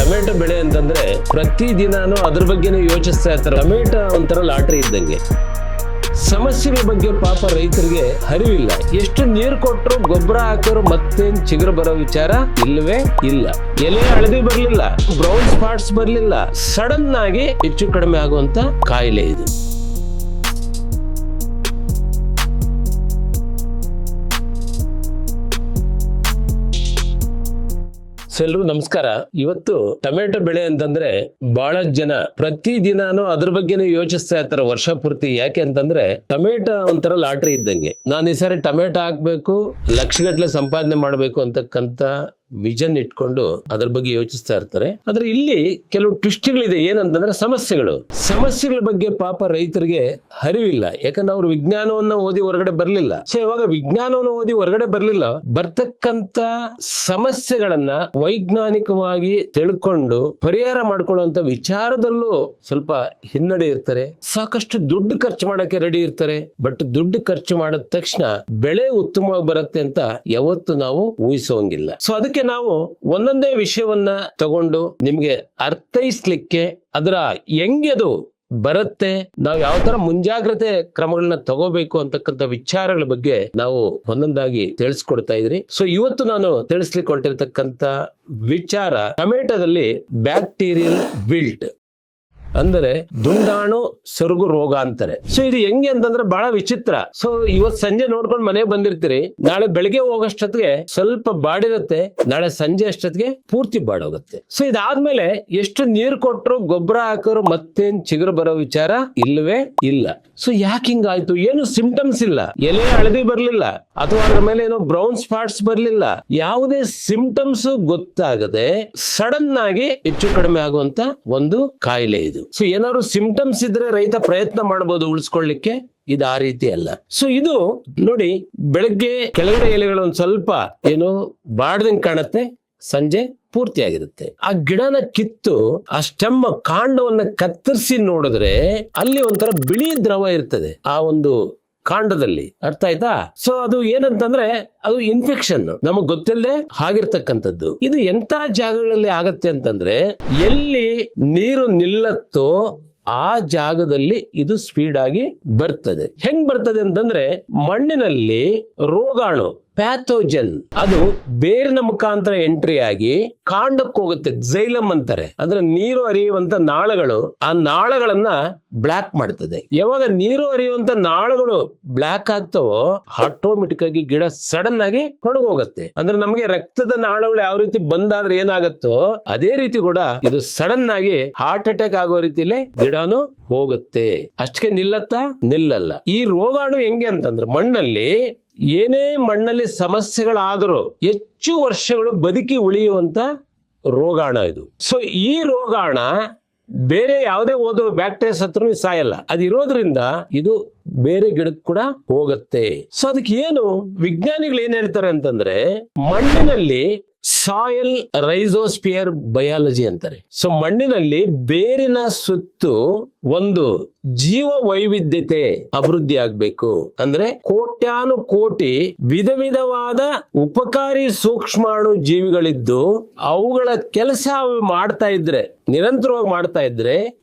Tomato ಬೆಳೆ ಅಂತಂದ್ರೆ ಪ್ರತಿ ದಿನಾನು ಅದ್ರ ಬಗ್ಗೆನೇ ಯೋಚಿಸ್ತಾ ಇರ್ತಾರೆ. ಟೊಮೆಟೊ ಒಂಥರ ಲಾಟ್ರಿ ಇದ್ದಂಗೆ. ಸಮಸ್ಯೆಗಳ ಬಗ್ಗೆ ಪಾಪ ರೈತರಿಗೆ ಅರಿವಿಲ್ಲ. ಎಷ್ಟು ನೀರು ಕೊಟ್ಟರು ಗೊಬ್ಬರ ಹಾಕಿದ್ರು ಮತ್ತೇನ್ ಚಿಗುರು ಬರೋ ವಿಚಾರ ಇಲ್ಲವೇ ಇಲ್ಲ. ಎಲೆ ಹಳದಿ ಬರ್ಲಿಲ್ಲ, ಬ್ರೌನ್ ಸ್ಪಾಟ್ಸ್ ಬರ್ಲಿಲ್ಲ, ಸಡನ್ ಆಗಿ ಹೆಚ್ಚು ಕಡಿಮೆ ಆಗುವಂತ ಕಾಯಿಲೆ ಇದು. ಎಲ್ರು ನಮಸ್ಕಾರ. ಇವತ್ತು ಟೊಮೆಟೊ ಬೆಳೆ ಅಂತಂದ್ರೆ ಬಹಳ ಜನ ಪ್ರತಿ ದಿನಾನು ಅದ್ರ ಬಗ್ಗೆನೇ ಯೋಚಿಸ್ತಾ ಇರ್ತಾರೆ ವರ್ಷ ಪೂರ್ತಿ. ಯಾಕೆ ಅಂತಂದ್ರೆ ಟೊಮೆಟೊ ಒಂಥರ ಲಾಟ್ರಿ ಇದ್ದಂಗೆ. ನಾನು ಈ ಸಾರಿ ಟೊಮೆಟೊ ಹಾಕ್ಬೇಕು, ಲಕ್ಷಗಟ್ಟಲೆ ಸಂಪಾದನೆ ಮಾಡ್ಬೇಕು ಅಂತಕ್ಕಂತ ವಿಷನ್ ಇಟ್ಕೊಂಡು ಅದ್ರ ಬಗ್ಗೆ ಯೋಚಿಸ್ತಾ ಇರ್ತಾರೆ. ಆದ್ರೆ ಇಲ್ಲಿ ಕೆಲವು ಟ್ವಿಸ್ಟ್ಗಳಿದೆ. ಏನಂತಂದ್ರೆ ಸಮಸ್ಯೆಗಳ ಬಗ್ಗೆ ಪಾಪ ರೈತರಿಗೆ ಅರಿವಿಲ್ಲ. ಯಾಕಂದ್ರೆ ಅವ್ರು ವಿಜ್ಞಾನವನ್ನ ಓದಿ ಹೊರಗಡೆ ಬರ್ಲಿಲ್ಲ. ಸೊ ಇವಾಗ ವಿಜ್ಞಾನವನ್ನು ಓದಿ ಹೊರಗಡೆ ಬರ್ಲಿಲ್ಲ, ಬರ್ತಕ್ಕಂತ ಸಮಸ್ಯೆಗಳನ್ನ ವೈಜ್ಞಾನಿಕವಾಗಿ ತಿಳ್ಕೊಂಡು ಪರಿಹಾರ ಮಾಡ್ಕೊಳ್ಳುವಂತ ವಿಚಾರದಲ್ಲೂ ಸ್ವಲ್ಪ ಹಿನ್ನಡೆ ಇರ್ತಾರೆ. ಸಾಕಷ್ಟು ದುಡ್ಡು ಖರ್ಚು ಮಾಡಕ್ಕೆ ರೆಡಿ ಇರ್ತಾರೆ. ಬಟ್ ದುಡ್ಡು ಖರ್ಚು ಮಾಡಿದ ತಕ್ಷಣ ಬೆಳೆ ಉತ್ತಮವಾಗಿ ಬರುತ್ತೆ ಅಂತ ಯಾವತ್ತು ನಾವು ಊಹಿಸೋಂಗಿಲ್ಲ. ಸೊ ಅದಕ್ಕೆ ನಾವು ಒಂದೊಂದೇ ವಿಷಯವನ್ನ ತಗೊಂಡು ನಿಮ್ಗೆ ಅರ್ಥೈಸ್ಲಿಕ್ಕೆ ಅದರ ಹೆಂಗೆ ಅದು ಬರುತ್ತೆ, ನಾವು ಯಾವ ತರ ಮುಂಜಾಗ್ರತೆ ಕ್ರಮಗಳನ್ನ ತಗೋಬೇಕು ಅಂತಕ್ಕಂಥ ವಿಚಾರಗಳ ಬಗ್ಗೆ ನಾವು ಒಂದೊಂದಾಗಿ ತಿಳಿಸ್ಕೊಡ್ತಾ ಇದ್ರಿ. ಸೊ ಇವತ್ತು ನಾನು ತಿಳಿಸ್ಲಿಕ್ಕೆ ಹೊರಟಿರ್ತಕ್ಕಂಥ ವಿಚಾರ ಟೊಮೆಟೊದಲ್ಲಿ ಬ್ಯಾಕ್ಟೀರಿಯಲ್ ವಿಲ್ಟ್ ಅಂದರೆ ದುಂಡಾಣು ಸೊರಗು ರೋಗ ಅಂತಾರೆ. ಸೊ ಇದು ಹೆಂಗೆ ಅಂತಂದ್ರೆ ಬಹಳ ವಿಚಿತ್ರ. ಸೊ ಇವತ್ ಸಂಜೆ ನೋಡ್ಕೊಂಡು ಮನೆಗೆ ಬಂದಿರ್ತೀರಿ, ನಾಳೆ ಬೆಳಗ್ಗೆ ಹೋಗೋಷ್ಟೊತ್ತಿಗೆ ಸ್ವಲ್ಪ ಬಾಡಿರುತ್ತೆ, ನಾಳೆ ಸಂಜೆ ಅಷ್ಟೊತ್ತಿಗೆ ಪೂರ್ತಿ ಬಾಡೋಗುತ್ತೆ. ಸೊ ಇದಾದ್ಮೇಲೆ ಎಷ್ಟು ನೀರು ಕೊಟ್ಟರು ಗೊಬ್ಬರ ಹಾಕಿದ್ರು ಮತ್ತೇನ್ ಚಿಗುರು ಬರೋ ವಿಚಾರ ಇಲ್ಲವೇ ಇಲ್ಲ. ಸೊ ಯಾಕೆ ಹಿಂಗಾಯ್ತು? ಏನು ಸಿಂಪ್ಟಮ್ಸ್ ಇಲ್ಲ, ಎಲೆ ಹಳದಿ ಬರ್ಲಿಲ್ಲ ಅಥವಾ ಅದ್ರ ಮೇಲೆ ಏನೋ ಬ್ರೌನ್ ಸ್ಪಾಟ್ಸ್ ಬರ್ಲಿಲ್ಲ, ಯಾವುದೇ ಸಿಂಪ್ಟಮ್ಸ್ ಗೊತ್ತಾಗದೆ ಸಡನ್ ಆಗಿ ಹೆಚ್ಚು ಕಡಿಮೆ ಆಗುವಂತ ಒಂದು ಕಾಯಿಲೆ ಇದು. ಸೊ ಏನಾದ್ರು ಸಿಂಪ್ಟಮ್ಸ್ ಇದ್ರೆ ರೈತ ಪ್ರಯತ್ನ ಮಾಡಬಹುದು ಉಳಿಸ್ಕೊಳ್ಳಿಕ್ಕೆ. ಇದು ಆ ರೀತಿ ಅಲ್ಲ. ಸೊ ಇದು ನೋಡಿ, ಬೆಳಗ್ಗೆ ಕೆಳಗಡೆ ಎಲೆಗಳು ಒಂದ್ ಸ್ವಲ್ಪ ಏನೋ ಬಾಡ್ದಂಗ್ ಕಾಣತ್ತೆ, ಸಂಜೆ ಪೂರ್ತಿ ಆಗಿರುತ್ತೆ. ಆ ಗಿಡನ ಕಿತ್ತು ಆ ಸ್ಟೆಮ್ ಕಾಂಡವನ್ನ ಕತ್ತರಿಸಿ ನೋಡಿದ್ರೆ ಅಲ್ಲಿ ಒಂಥರ ಬಿಳಿ ದ್ರವ ಇರ್ತದೆ ಆ ಒಂದು ಕಾಂಡದಲ್ಲಿ. ಅರ್ಥ ಆಯ್ತಾ? ಸೊ ಅದು ಏನಂತಂದ್ರೆ ಅದು ಇನ್ಫೆಕ್ಷನ್, ನಮಗ್ ಗೊತ್ತಿಲ್ಲದೆ ಆಗಿರ್ತಕ್ಕಂಥದ್ದು. ಇದು ಎಂತ ಜಾಗಗಳಲ್ಲಿ ಆಗತ್ತೆ ಅಂತಂದ್ರೆ ಎಲ್ಲಿ ನೀರು ನಿಲ್ಲತ್ತೋ ಆ ಜಾಗದಲ್ಲಿ ಇದು ಸ್ಪೀಡ್ ಆಗಿ ಬರ್ತದೆ. ಹೆಂಗ್ ಬರ್ತದೆ ಅಂತಂದ್ರೆ ಮಣ್ಣಿನಲ್ಲಿ ರೋಗಾಣು ಪ್ಯಾಥೋಜನ್ ಅದು ಬೇರಿನ ಮುಖಾಂತರ ಎಂಟ್ರಿ ಆಗಿ ಕಾಂಡಕ್ಕೆ ಹೋಗುತ್ತೆ. ಝೈಲಮ್ ಅಂತಾರೆ, ಅಂದ್ರೆ ನೀರು ಹರಿಯುವಂತ ನಾಳಗಳು. ಆ ನಾಳಗಳನ್ನ ಬ್ಲಾಕ್ ಮಾಡ್ತದೆ. ಯಾವಾಗ ನೀರು ಹರಿಯುವಂತ ನಾಳಗಳು ಬ್ಲಾಕ್ ಆಗ್ತಾವೋ ಆಟೋಮೆಟಿಕ್ ಆಗಿ ಗಿಡ ಸಡನ್ ಆಗಿ ಹೊರಗೋಗುತ್ತೆ. ಅಂದ್ರೆ ನಮಗೆ ರಕ್ತದ ನಾಳಗಳು ಯಾವ ರೀತಿ ಬಂದಾದ್ರೆ ಏನಾಗತ್ತೋ ಅದೇ ರೀತಿ ಕೂಡ ಇದು ಸಡನ್ ಆಗಿ ಹಾರ್ಟ್ ಅಟ್ಯಾಕ್ ಆಗೋ ರೀತಿಲಿ ಗಿಡನು ಹೋಗುತ್ತೆ. ಅಷ್ಟಕ್ಕೆ ನಿಲ್ಲತ್ತಾ? ನಿಲ್ಲಲ್ಲ. ಈ ರೋಗಾಣು ಹೆಂಗೆ ಅಂತಂದ್ರೆ ಮಣ್ಣಲ್ಲಿ ಏನೇ ಮಣ್ಣಲ್ಲಿ ಸಮಸ್ಯೆಗಳಾದರೂ ಹೆಚ್ಚು ವರ್ಷಗಳು ಬದುಕಿ ಉಳಿಯುವಂತ ರೋಗಾಣ ಇದು. ಸೊ ಈ ರೋಗಾಣ ಬೇರೆ ಯಾವುದೇ ಓದೋ ಬ್ಯಾಕ್ಟೀರಿಯಾಸ್ ಹತ್ರ ಸಾಯಲ್ಲ. ಅದಿರೋದ್ರಿಂದ ಇದು ಬೇರೆ ಗಿಡಕ್ಕೆ ಕೂಡ ಹೋಗುತ್ತೆ. ಸೊ ಅದಕ್ಕೆ ಏನು ವಿಜ್ಞಾನಿಗಳು ಏನ್ ಹೇಳ್ತಾರೆ ಅಂತಂದ್ರೆ ಮಣ್ಣಿನಲ್ಲಿ ಸಾಯಿಲ್ ರೈಸೋಸ್ಪಿಯರ್ ಬಯಾಲಜಿ ಅಂತಾರೆ. ಸೊ ಮಣ್ಣಿನಲ್ಲಿ ಬೇರಿನ ಸುತ್ತು ಒಂದು ಜೀವ ವೈವಿಧ್ಯತೆ ಅಭಿವೃದ್ಧಿ ಆಗ್ಬೇಕು. ಅಂದ್ರೆ ಕೋಟ್ಯಾನು ಕೋಟಿ ವಿಧ ವಿಧವಾದ ಉಪಕಾರಿ ಸೂಕ್ಷ್ಮಾಣು ಜೀವಿಗಳಿದ್ದು ಅವುಗಳ ಕೆಲಸ ಮಾಡ್ತಾ ಇದ್ರೆ, ನಿರಂತರವಾಗಿ ಮಾಡ್ತಾ ಇದ್ರೆ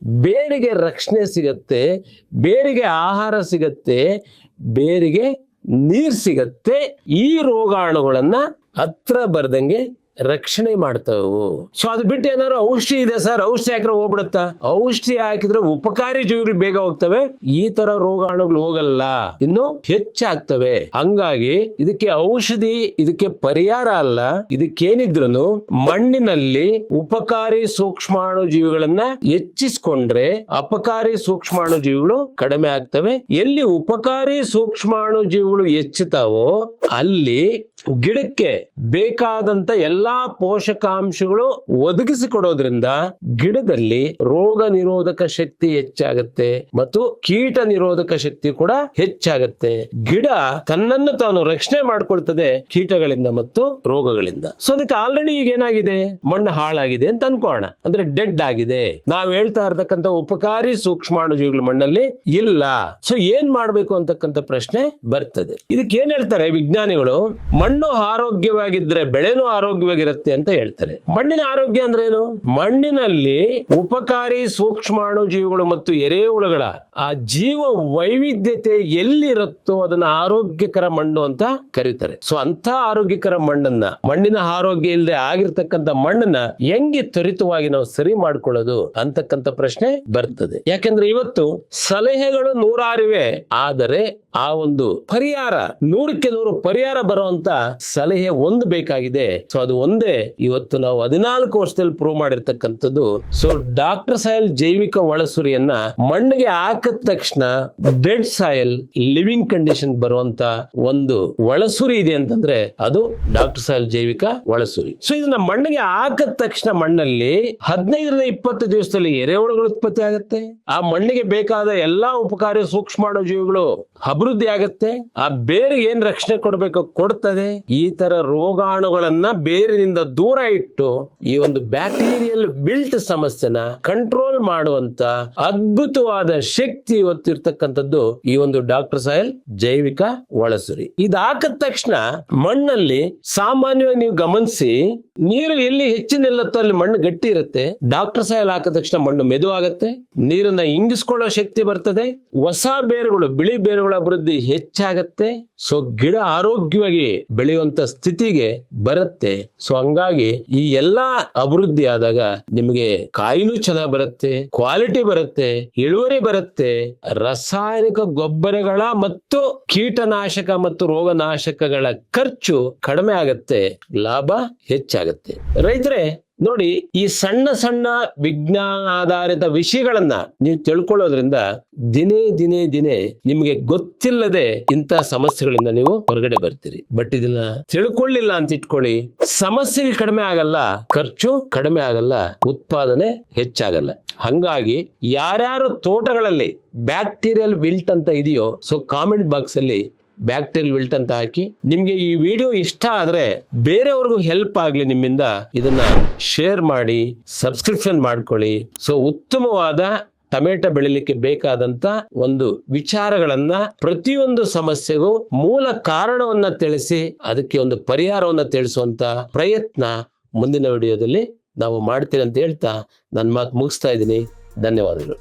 ಬೇರಿಗೆ ರಕ್ಷಣೆ ಸಿಗತ್ತೆ, ಬೇರಿಗೆ ಆಹಾರ ಸಿಗತ್ತೆ, ಬೇರಿಗೆ ನೀರ್ ಸಿಗತ್ತೆ. ಈ ರೋಗಾಣುಗಳನ್ನ ಹತ್ರ ಬರ್ದಂಗೆ ರಕ್ಷಣೆ ಮಾಡ್ತಾವು. ಸೊ ಅದು ಬಿಟ್ಟು ಏನಾದ್ರು ಔಷಧಿ ಇದೆ ಸರ್, ಔಷಧಿ ಹಾಕಿದ್ರೆ ಹೋಗ್ಬಿಡುತ್ತಾ? ಔಷಧಿ ಹಾಕಿದ್ರೆ ಉಪಕಾರಿ ಜೀವಿಗಳು ಬೇಗ ಹೋಗ್ತವೆ, ಈ ತರ ರೋಗಾಣುಗಳು ಹೋಗಲ್ಲ, ಇನ್ನು ಹೆಚ್ಚಾಗ್ತವೆ. ಹಂಗಾಗಿ ಇದಕ್ಕೆ ಔಷಧಿ, ಇದಕ್ಕೆ ಪರಿಹಾರ ಅಲ್ಲ. ಇದಕ್ಕೇನಿದ್ರು ಮಣ್ಣಿನಲ್ಲಿ ಉಪಕಾರಿ ಸೂಕ್ಷ್ಮಾಣು ಜೀವಿಗಳನ್ನ ಹೆಚ್ಚಿಸ್ಕೊಂಡ್ರೆ ಅಪಕಾರಿ ಸೂಕ್ಷ್ಮಾಣು ಜೀವಿಗಳು ಕಡಿಮೆ ಆಗ್ತವೆ. ಎಲ್ಲಿ ಉಪಕಾರಿ ಸೂಕ್ಷ್ಮಾಣು ಜೀವಿಗಳು ಹೆಚ್ಚುತ್ತಾವೋ ಅಲ್ಲಿ ಗಿಡಕ್ಕೆ ಬೇಕಾದಂತ ಎಲ್ಲಾ ಪೋಷಕಾಂಶಗಳು ಒದಗಿಸಿಕೊಡೋದ್ರಿಂದ ಗಿಡದಲ್ಲಿ ರೋಗ ನಿರೋಧಕ ಶಕ್ತಿ ಹೆಚ್ಚಾಗುತ್ತೆ ಮತ್ತು ಕೀಟ ನಿರೋಧಕ ಶಕ್ತಿ ಕೂಡ ಹೆಚ್ಚಾಗುತ್ತೆ. ಗಿಡ ತನ್ನನ್ನು ತಾನು ರಕ್ಷಣೆ ಮಾಡ್ಕೊಳ್ತದೆ ಕೀಟಗಳಿಂದ ಮತ್ತು ರೋಗಗಳಿಂದ. ಸೊ ಅದಕ್ಕೆ ಆಲ್ರೆಡಿ ಈಗ ಏನಾಗಿದೆ, ಮಣ್ಣು ಹಾಳಾಗಿದೆ ಅಂತ ಅನ್ಕೋಣ, ಅಂದ್ರೆ ಡೆಡ್ ಆಗಿದೆ. ನಾವ್ ಹೇಳ್ತಾ ಇರ್ತಕ್ಕಂಥ ಉಪಕಾರಿ ಸೂಕ್ಷ್ಮಾಣು ಜೀವಿಗಳು ಮಣ್ಣಲ್ಲಿ ಇಲ್ಲ. ಸೊ ಏನ್ ಮಾಡ್ಬೇಕು ಅಂತಕ್ಕಂಥ ಪ್ರಶ್ನೆ ಬರ್ತದೆ. ಇದಕ್ಕೆ ಏನ್ ಹೇಳ್ತಾರೆ ವಿಜ್ಞಾನಿಗಳು, ಮಣ್ಣು ಆರೋಗ್ಯವಾಗಿದ್ರೆ ಬೆಳೆನೂ ಆರೋಗ್ಯವಾಗಿ ಆರೋಗ್ಯವಾಗಿರುತ್ತೆ ಅಂತ ಹೇಳ್ತಾರೆ. ಮಣ್ಣಿನ ಆರೋಗ್ಯ ಅಂದ್ರೆ ಏನು? ಮಣ್ಣಿನಲ್ಲಿ ಉಪಕಾರಿ ಸೂಕ್ಷ್ಮಾಣು ಜೀವಿಗಳು ಮತ್ತು ಎರೆಹುಳುಗಳ ಆ ಜೀವ ವೈವಿಧ್ಯತೆ ಎಲ್ಲಿರುತ್ತೋ ಅದನ್ನ ಆರೋಗ್ಯಕರ ಮಣ್ಣು ಅಂತ ಕರೀತಾರೆ. ಸೊ ಅಂತ ಆರೋಗ್ಯಕರ ಮಣ್ಣಿನ ಆರೋಗ್ಯ ಇಲ್ಲದೆ ಆಗಿರ್ತಕ್ಕಂಥ ಮಣ್ಣನ್ನ ಹೆಂಗೆ ತ್ವರಿತವಾಗಿ ನಾವು ಸರಿ ಮಾಡ್ಕೊಳ್ಳೋದು ಅಂತಕ್ಕಂಥ ಪ್ರಶ್ನೆ ಬರ್ತದೆ. ಯಾಕಂದ್ರೆ ಇವತ್ತು ಸಲಹೆಗಳು ನೂರಾರಿವೆ, ಆದರೆ ಆ ಒಂದು ಪರಿಹಾರ 100ಕ್ಕೆ 100 ಪರಿಹಾರ ಬರುವಂತ ಸಲಹೆ ಒಂದು ಬೇಕಾಗಿದೆ. ಸೊ ಅದು ಒಂದೇ ಇವತ್ತು ನಾವು 14 ವರ್ಷದಲ್ಲಿ ಪ್ರೂವ್ ಮಾಡಿರ್ತಕ್ಕಂಥದ್ದು. ಸೊ ಡಾಕ್ಟರ್ ಸಾಯಿಲ್ ಜೈವಿಕ ಒಳಸುರಿಯನ್ನ ಮಣ್ಣಿಗೆ ಹಾಕಿದ ತಕ್ಷಣ ಡೆಡ್ ಸಾಯಿಲ್ ಲಿವಿಂಗ್ ಕಂಡೀಷನ್ ಬರುವಂತ ಒಂದು ಒಳಸುರಿ ಇದೆ ಅಂತಂದ್ರೆ ಅದು ಡಾಕ್ಟರ್ ಸಾಯಿಲ್ ಜೈವಿಕ ಒಳಸುರಿ. ಸೊ ಇದನ್ನ ಮಣ್ಣಿಗೆ ಹಾಕಿದ ತಕ್ಷಣ ಮಣ್ಣಲ್ಲಿ 15ರಿಂದ 20 ದಿವಸದಲ್ಲಿ ಎರೆಹುಳುಗಳು ಉತ್ಪತ್ತಿ ಆಗುತ್ತೆ. ಆ ಮಣ್ಣಿಗೆ ಬೇಕಾದ ಎಲ್ಲಾ ಉಪಕಾರಿ ಸೂಕ್ಷ್ಮಾಣು ಜೀವಿಗಳು ಅಭಿವೃದ್ಧಿ ಆಗುತ್ತೆ. ಆ ಬೇರಿಗೆ ಏನ್ ರಕ್ಷಣೆ ಕೊಡಬೇಕು ಕೊಡ್ತದೆ. ಈ ತರ ರೋಗಾಣುಗಳನ್ನ ಬೇರಿನಿಂದ ದೂರ ಇಟ್ಟು ಈ ಒಂದು ಬ್ಯಾಕ್ಟೀರಿಯಲ್ ಬಿಲ್ಟ್ ಸಮಸ್ಯೆನ ಕಂಟ್ರೋಲ್ ಮಾಡುವಂತ ಅದ್ಭುತವಾದ ಶಕ್ತಿ ಇವತ್ತಿರ್ತಕ್ಕಂಥದ್ದು ಈ ಒಂದು ಡಾಕ್ಟರ್ ಸಾಯಿಲ್ ಜೈವಿಕ ಒಳಸುರಿ. ಇದು ಹಾಕಿದ ತಕ್ಷಣ ಮಣ್ಣಲ್ಲಿ ಸಾಮಾನ್ಯವಾಗಿ ನೀವು ಗಮನಿಸಿ, ನೀರು ಎಲ್ಲಿ ಹೆಚ್ಚು ನಿಲ್ಲುತ್ತೋ ಅಲ್ಲಿ ಮಣ್ಣು ಗಟ್ಟಿ ಇರುತ್ತೆ. ಡಾಕ್ಟರ್ ಸಾಯಿಲ್ ಹಾಕಿದ ತಕ್ಷಣ ಮಣ್ಣು ಮೆದು ಆಗುತ್ತೆ, ನೀರನ್ನ ಇಂಗಿಸ್ಕೊಳ್ಳೋ ಶಕ್ತಿ ಬರ್ತದೆ, ಹೊಸ ಬೇರುಗಳು ಬಿಳಿ ಬೇರುಗಳ ಅಭಿವೃದ್ಧಿ ಹೆಚ್ಚಾಗತ್ತೆ. ಸೊ ಗಿಡ ಆರೋಗ್ಯವಾಗಿ ಬೆಳೆಯುವಂತ ಸ್ಥಿತಿಗೆ ಬರುತ್ತೆ. ಸೊ ಹಂಗಾಗಿ ಈ ಎಲ್ಲಾ ಅಭಿವೃದ್ಧಿ ಆದಾಗ ನಿಮಗೆ ಕಾಯಿನೂ ಚೆನ್ನಾಗಿ ಬರುತ್ತೆ, ಕ್ವಾಲಿಟಿ ಬರುತ್ತೆ, ಇಳುವರಿ ಬರುತ್ತೆ. ರಾಸಾಯನಿಕ ಗೊಬ್ಬರಗಳ ಮತ್ತು ಕೀಟನಾಶಕ ಮತ್ತು ರೋಗನಾಶಕಗಳ ಖರ್ಚು ಕಡಿಮೆ ಆಗತ್ತೆ, ಲಾಭ ಹೆಚ್ಚಾಗತ್ತೆ. ರೈತರೇ ನೋಡಿ, ಈ ಸಣ್ಣ ಸಣ್ಣ ವಿಜ್ಞಾನ ಆಧಾರಿತ ವಿಷಯಗಳನ್ನ ನೀವು ತಿಳ್ಕೊಳ್ಳೋದ್ರಿಂದ ದಿನೇ ದಿನೇ ದಿನೇ ನಿಮ್ಗೆ ಗೊತ್ತಿಲ್ಲದೆ ಇಂತಹ ಸಮಸ್ಯೆಗಳಿಂದ ನೀವು ಹೊರಗಡೆ ಬರ್ತೀರಿ. ಬಟ್ ಇದನ್ನ ತಿಳ್ಕೊಳ್ಳಿಲ್ಲ ಅಂತ ಇಟ್ಕೊಳ್ಳಿ, ಸಮಸ್ಯೆ ಕಡಿಮೆ ಆಗಲ್ಲ, ಖರ್ಚು ಕಡಿಮೆ ಆಗಲ್ಲ, ಉತ್ಪಾದನೆ ಹೆಚ್ಚಾಗಲ್ಲ. ಹಂಗಾಗಿ ಯಾರ್ಯಾರು ತೋಟಗಳಲ್ಲಿ ಬ್ಯಾಕ್ಟೀರಿಯಲ್ ವಿಲ್ಟ್ ಅಂತ ಇದೆಯೋ, ಸೊ ಕಾಮೆಂಟ್ ಬಾಕ್ಸ್ ಅಲ್ಲಿ ಬ್ಯಾಕ್ಟೀರಿಯಲ್ ವಿಲ್ಟ್ ಅಂತ ಹಾಕಿ. ನಿಮ್ಗೆ ಈ ವಿಡಿಯೋ ಇಷ್ಟ ಆದ್ರೆ ಬೇರೆಯವ್ರಿಗೂ ಹೆಲ್ಪ್ ಆಗ್ಲಿ, ನಿಮ್ಮಿಂದ ಇದನ್ನ ಶೇರ್ ಮಾಡಿ, ಸಬ್ಸ್ಕ್ರಿಪ್ಷನ್ ಮಾಡ್ಕೊಳ್ಳಿ. ಸೊ ಉತ್ತಮವಾದ ಟೊಮೆಟೊ ಬೆಳಿಲಿಕ್ಕೆ ಬೇಕಾದಂತ ಒಂದು ವಿಚಾರಗಳನ್ನ, ಪ್ರತಿಯೊಂದು ಸಮಸ್ಯೆಗೂ ಮೂಲ ಕಾರಣವನ್ನ ತಿಳಿಸಿ ಅದಕ್ಕೆ ಒಂದು ಪರಿಹಾರವನ್ನ ತಿಳಿಸುವಂತ ಪ್ರಯತ್ನ ಮುಂದಿನ ವಿಡಿಯೋದಲ್ಲಿ ನಾವು ಮಾಡ್ತೀವಿ ಅಂತ ಹೇಳ್ತಾ ನನ್ನ ಮಾತು ಮುಗಿಸ್ತಾ ಇದ್ದೀನಿ. ಧನ್ಯವಾದಗಳು.